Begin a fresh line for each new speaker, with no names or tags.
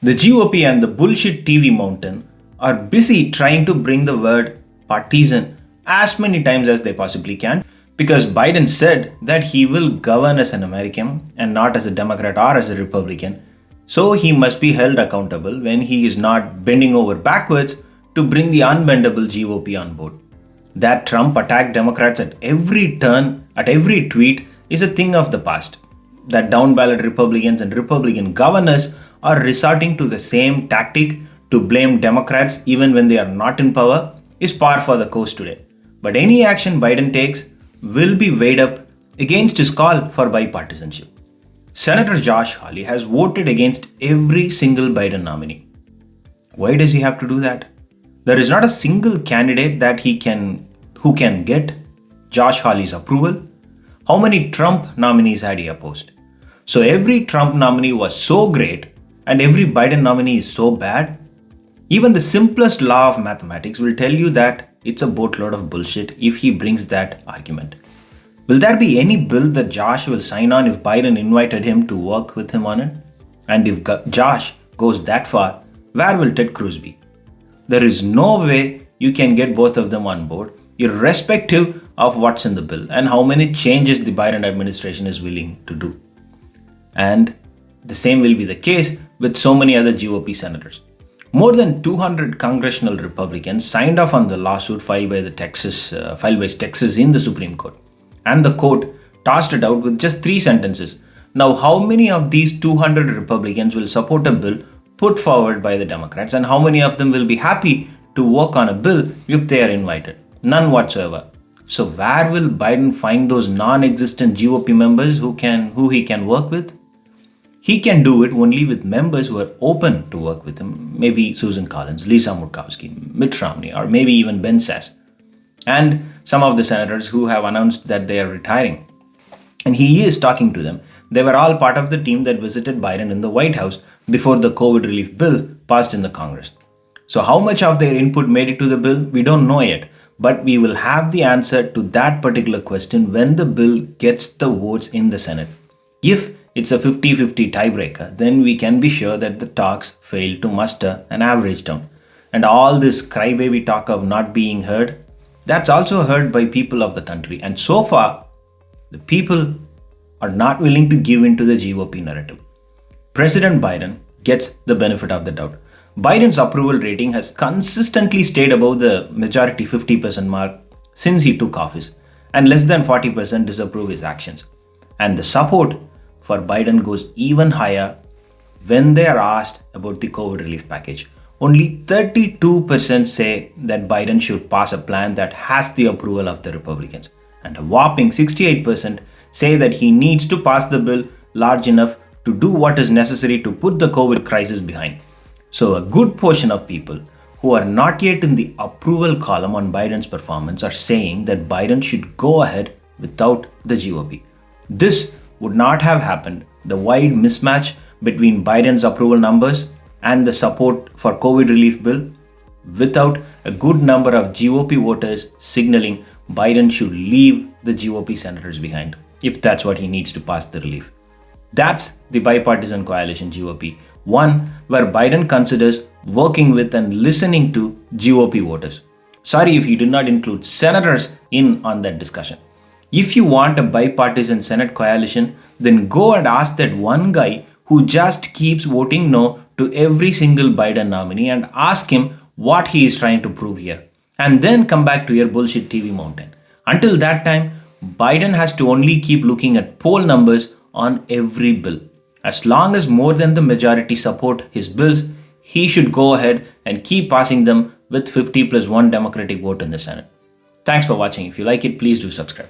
The GOP and the bullshit TV mountain are busy trying to bring the word partisan as many times as they possibly can because Biden said that he will govern as an American and not as a Democrat or as a Republican. So he must be held accountable when he is not bending over backwards to bring the unbendable GOP on board. That Trump attacked Democrats at every turn, at every tweet, is a thing of the past. That down ballot Republicans and Republican governors are resorting to the same tactic to blame Democrats even when they are not in power is par for the course today. But any action Biden takes will be weighed up against his call for bipartisanship. Senator Josh Hawley has voted against every single Biden nominee. Why does he have to do that? There is not a single candidate that who can get Josh Hawley's approval. How many Trump nominees had he opposed? So every Trump nominee was so great and every Biden nominee is so bad. Even the simplest law of mathematics will tell you that it's a boatload of bullshit if he brings that argument. Will there be any bill that Josh will sign on if Biden invited him to work with him on it? And if Josh goes that far, where will Ted Cruz be? There is no way you can get both of them on board, irrespective of what's in the bill and how many changes the Biden administration is willing to do. And the same will be the case with so many other GOP senators. More than 200 congressional Republicans signed off on the lawsuit filed by Texas in the Supreme Court. And the court tossed it out with just 3 sentences. Now, how many of these 200 Republicans will support a bill put forward by the Democrats, and how many of them will be happy to work on a bill if they are invited? None whatsoever. So where will Biden find those non-existent GOP members who he can work with? He can do it only with members who are open to work with him. Maybe Susan Collins, Lisa Murkowski, Mitt Romney, or maybe even Ben Sasse. And some of the senators who have announced that they are retiring. And he is talking to them. They were all part of the team that visited Biden in the White House before the COVID relief bill passed in the Congress. So how much of their input made it to the bill, we don't know yet. But we will have the answer to that particular question when the bill gets the votes in the Senate. If it's a 50-50 tiebreaker, then we can be sure that the talks failed to muster an average down. And all this crybaby talk of not being heard, that's also heard by people of the country. And so far, the people are not willing to give in to the GOP narrative. President Biden gets the benefit of the doubt. Biden's approval rating has consistently stayed above the majority 50% mark since he took office, and less than 40% disapprove his actions. And the support for Biden goes even higher when they are asked about the COVID relief package. Only 32% say that Biden should pass a plan that has the approval of the Republicans, and a whopping 68% say that he needs to pass the bill large enough to do what is necessary to put the COVID crisis behind. So a good portion of people who are not yet in the approval column on Biden's performance are saying that Biden should go ahead without the GOP. This would not have happened. The wide mismatch between Biden's approval numbers and the support for COVID relief bill without a good number of GOP voters signaling Biden should leave the GOP senators behind if that's what he needs to pass the relief. That's the bipartisan coalition GOP, one where Biden considers working with and listening to GOP voters. Sorry if you did not include senators in on that discussion. If you want a bipartisan Senate coalition, then go and ask that one guy who just keeps voting no to every single Biden nominee and ask him what he is trying to prove here. And then come back to your bullshit TV mountain. Until that time, Biden has to only keep looking at poll numbers on every bill. As long as more than the majority support his bills, he should go ahead and keep passing them with 50 plus 1 Democratic vote in the Senate. Thanks for watching. If you like it, please do subscribe.